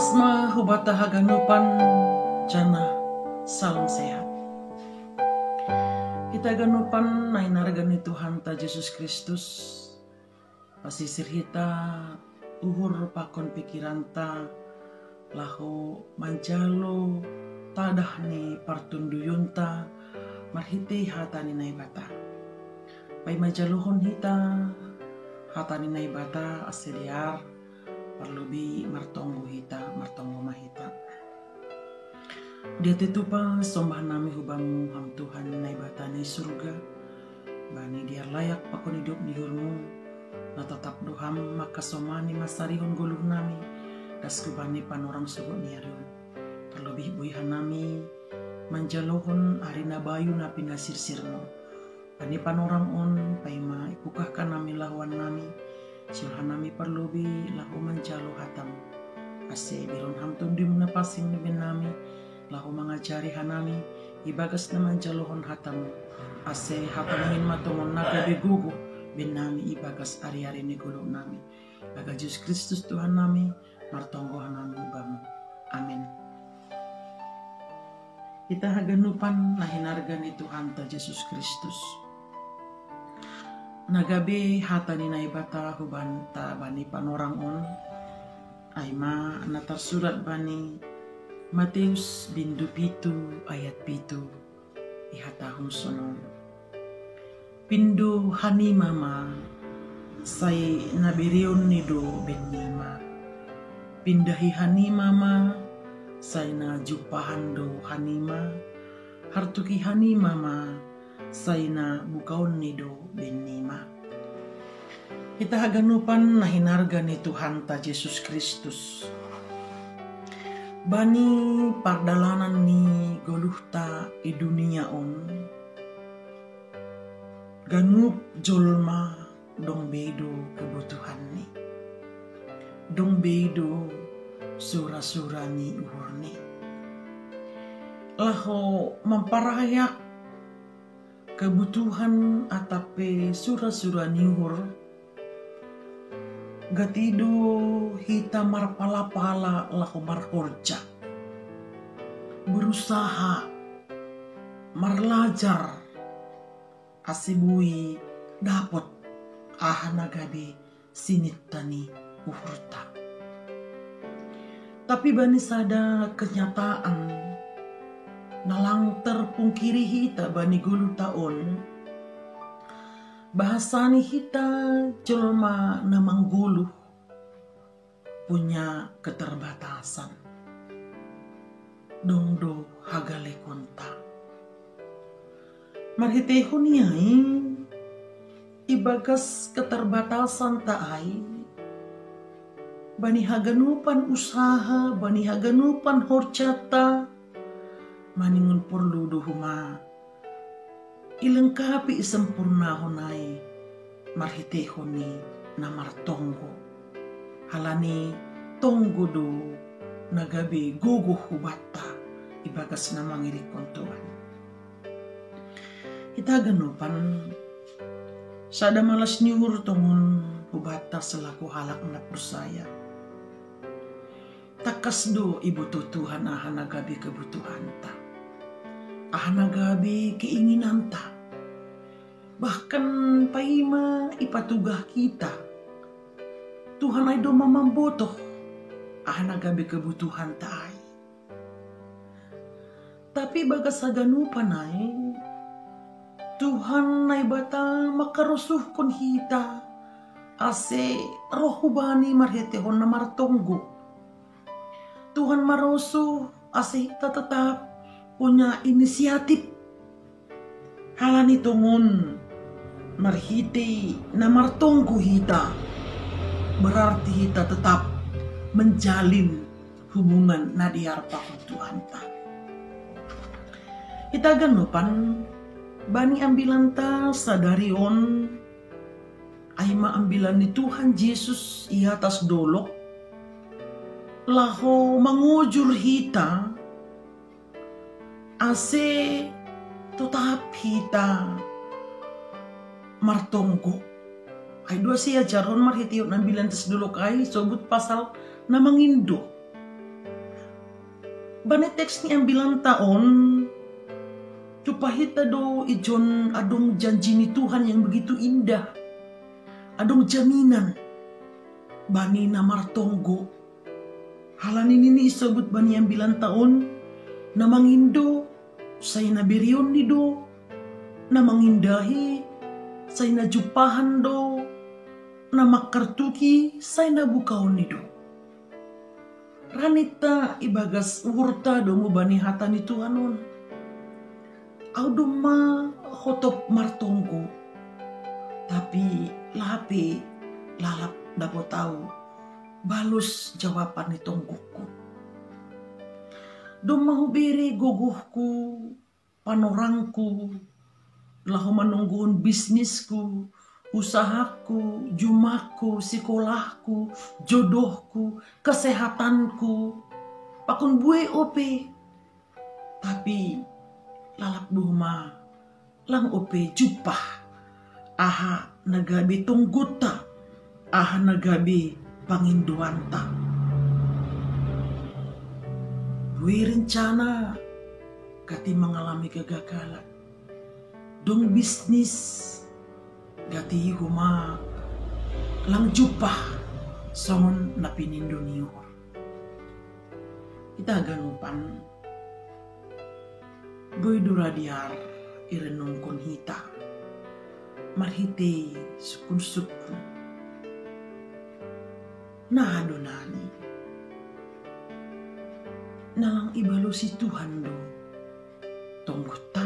Asma hubata haganupan jana salam sehat. Kita ganupan nainargani Tuhan ta Yesus Kristus. Pasisir hita uhur pakon pikiran ta lahu manjalo tadah ni partunduyun ta marhiti hatani naibata. Pai majaluhon hita hatani naibata asediar parlubi martonggo hita martonggo mahita. Dia tetupa sombah nami hubamu ham Tuhan naibata ni surga. Bani dia layak pakon hidup di hurmu. Na tetap doham maka somani masarihon guluh nami. Das kubani panorang sugut niarun. Terlebih buihan nami manjalohon arina bayu na pinasirsirno. Bani panorang on paima ipukahkan nami lawan nami. Silhan nami perlubi lahu manjalo hatam. Ase biron hamtun dimna pasing ni nami. Lahu mengajari hanami ibagas na manjalohon hatamu. Ase hapangin matungon naga begugu bin nami ibagas ari-ari ni gulo nami. Baga Yesus Kristus Tuhan nami martonggohan nami ubamu. Amin. Kita haganupan nahinargan ni Tuhan ta Yesus Kristus. Nagabi hatani naibata hubanta bani panorang on. Aima natar surat bani Matius bindu pitu ayat pitu ihatahum sonon. Pindu hani mama say nabirion nido benima. Pindahi hani mama say na jupahan do hanima. Hartuki hani mama say na bukaon nido benima. Kita haganupan nahinarga ni Tuhan ta Yesus Kristus. Bani pardalanan ni goluhta i dunia on. Ganup jolma dong bedo kebutuhan ni. Dong bedo sura-sura ni uhur ni. Laho memparayak kebutuhan atape sura-sura ni uhur. Gatido hita marpala-pala lahu markorja. Berusaha marlajar asibui dapot ahanagabi sinitani uhurta. Tapi bani sada kenyataan nalang terpungkiri hita bani gulu taon. Bahasani hita jelma namang guluh punya keterbatasan. Dongdo hagale konta. Marhitehon yai ibagas keterbatasan taai. Bani haganupan usaha, bani haganupan horcata, maningun perlu duhuma. Ilengkapi sempurna honai marhitehoni namar tonggo. Halani tonggo do nagabi guguh hubata ibagas namang irikon Tuhan. Kita ganupan sada malas nyuhur tongon hubata selaku halak na persaya. Takas do ibu Tuhan ahanagabi kebutuhan ta. Ahanagabi keinginan ta. Bahkan paima ipatugah kita. Tuhan ay do mamambotoh. Ahanagabi kebutuhan ta ay. Tapi bagas saganupan ay. Tuhan ay bata makarusuh kon hita. Ase rohubani marhetehon na martonggo. Tuhan marusuh ase hita tetap punya inisiatif. Halani tongon marhiti na martonggo hita. Berarti hita tetap menjalin hubungan nadiar pakon Tuhan ta. Kita ganupan bani ambilan ta sadarion aima ambilan ni Tuhan Yesus i atas dolok. Laho mangujur hita ase tetap hita martonggo. Ay dua siya jaron marhitiyo ng bilantas dulok ay sobut pasal na mangindo. Bani teks ni ang bilang taon, tupahita do ijon adong janji ni Tuhan yang begitu indah. Adong jaminan. Bani na martonggo. Halanin ini isabut bani ang bilang taon, na mangindo, say nabiriyon ni do, na mangindahi, say najupahan do, na makartuki, say nabukaw ni do. Ranita ibagas urta do mo bani hata ni Tuhanon. Audo ma hotop martonggo. Tapi lapi lalap dapo tahu balus jawaban ni tonggokku. Do mahubiri guguhku, panorangku, lahu manungguun bisnisku, usahaku, jumaku, sekolahku, jodohku, kesehatanku, pakun buai ope. Tapi lalap buhma, lang ope jupah. Aha nagabi tungguta, aha nagabi panginduanta. Buai rencana, kati mengalami kegagalan. Dong bisnis, gati huma lang jupah songon napinindo niyo. Kita ganupan boy duradiar irenong konhita marhite sukun na adonani nalang ibalo si Tuhan do tongguta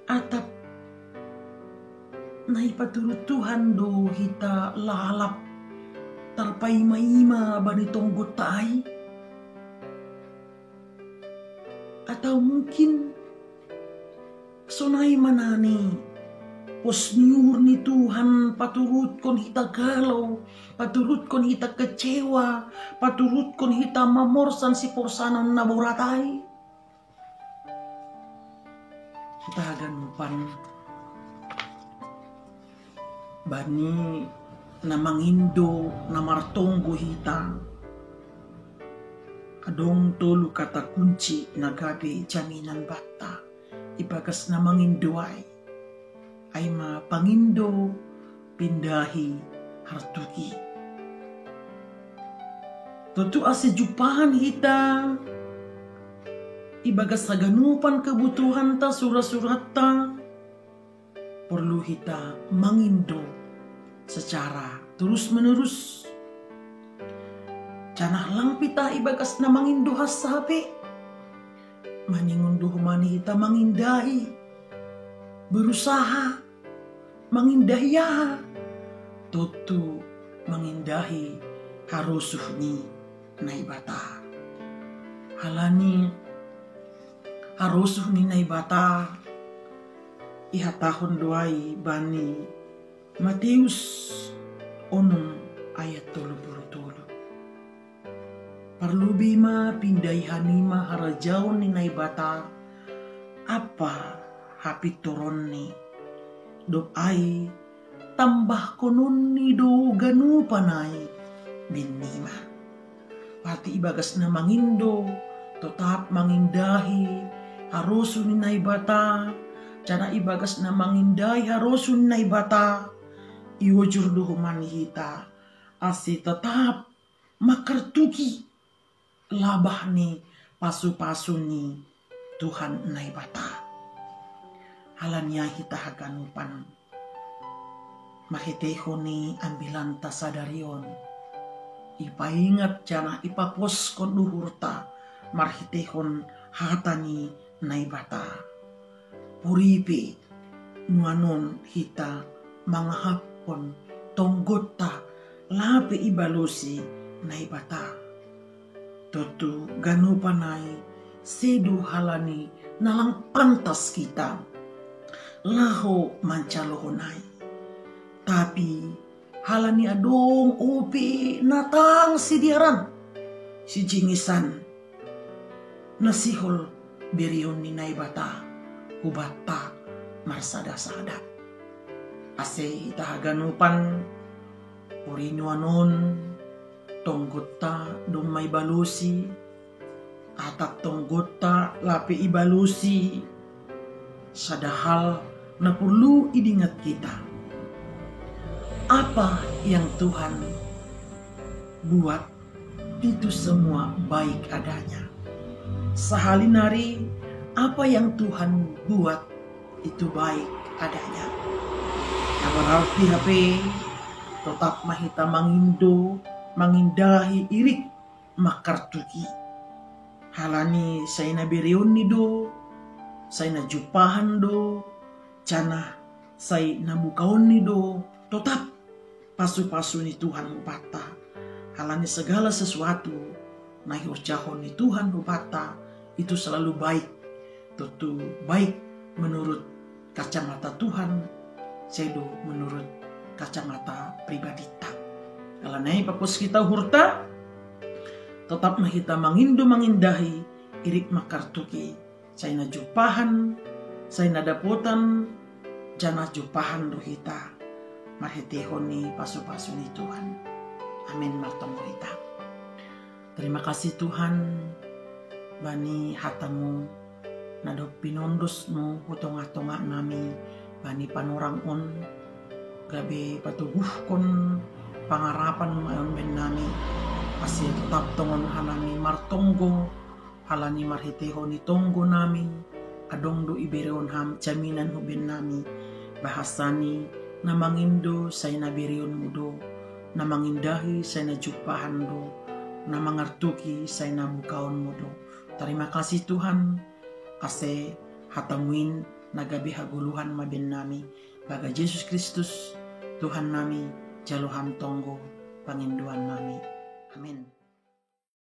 atap naipaturut Tuhan do hita lalap tarpaima-ima bani tonggutai. Atau mungkin sonai manani pos niur ni Tuhan paturut kon hita galau, paturut kon hita kecewa, paturut kon hita mamorsan si porsanan naboratai. Kita ganupan bani namangindo namartonggo hita. Adong tolu kata kunci nagabi jaminan bata ibagas na mangindoay ay mapangindo pindahi hartuki. Tutu ase jupahan hita ibagas saganupan kebutuhan ta surat-surat ta perlu hita mangindo secara terus menerus. Canah lang pita ibagas na manginduhas sabi. Maningunduh mani hita mangindahi. Berusaha. Mangindahiya. Tutu mangindahi harusuh ni naibata. Halani harusuh ni naibata. Iha tahun doai bani Matius 6 ayat 30. Perlu bima pindai hanima harajaon ni naibata apa hapit toron ni dop ai tambah konon ni do ganu panai bin nima. Pati ibagas na mangindo tetap mangindahi harusun ni naibata cara ibagas na mangindahi harusun ni naibata iwajur duhuman hita asi tetap makartuki labah ni pasu-pasu ni Tuhan naibata. Halanya hita haganupan mahiteho ni ambilan tasadarion. Ipaingat jana ipapos kon luhurta marhitehon hatani naibata. Puripi nuanon hita mangahapon tonggota lape ibalusi naibata. Tutu ganu panai sedu halani nalang pantas kita laho mancalohonai. Tapi halani adong upi natang sidiaran si jingisan nasihol berion ni naibata hubata marsada-sada. Ase ita ganupan purinuanon tonggota domai balusi, atak tonggota lape ibalusi, sadahal na perlu idingat kita. Apa yang Tuhan buat itu semua baik adanya. Sahalinari apa yang Tuhan buat itu baik adanya. Yang berarti HP tetap mahita mangindo, mangindahi irik makartuki. Halani saya na berion ni do, saya na jupahan do, cana saya na bukaon ni do, tetap pasu-pasu ni Tuhan bupata. Halani segala sesuatu na hiurcahon ni Tuhan bupata itu selalu baik. Tentu baik menurut kacamata Tuhan, sedo menurut kacamata pribadi tak. Kalau naik papus kita hurta, tetap mahita mangindo mangindahi irik makartuki. Saya na jupahan, saya na daputan, jana jupahan dohita. Mahetehon ni pasu-pasu ni Tuhan. Amin martomo kita. Terima kasih Tuhan, bani hatamu, nado pinondosmu hutonga-tonga nami, bani panorang on, gabe patuguhkon pangarapan mayon ben nami, pasti tetap tongon halani martonggo, halani marhiteho ni tonggo nami, adong do ibereon ham jaminan huben nami, bahasani namangindo say nabirion mudo, namangindahi say najupahan do, namangartuki say nabukaon mudo. Terima kasih Tuhan, ase hatamuin nagabi haguluhan maben nami, baga Yesus Kristus Tuhan nami, jaluham tonggo panginduan nami. Amin.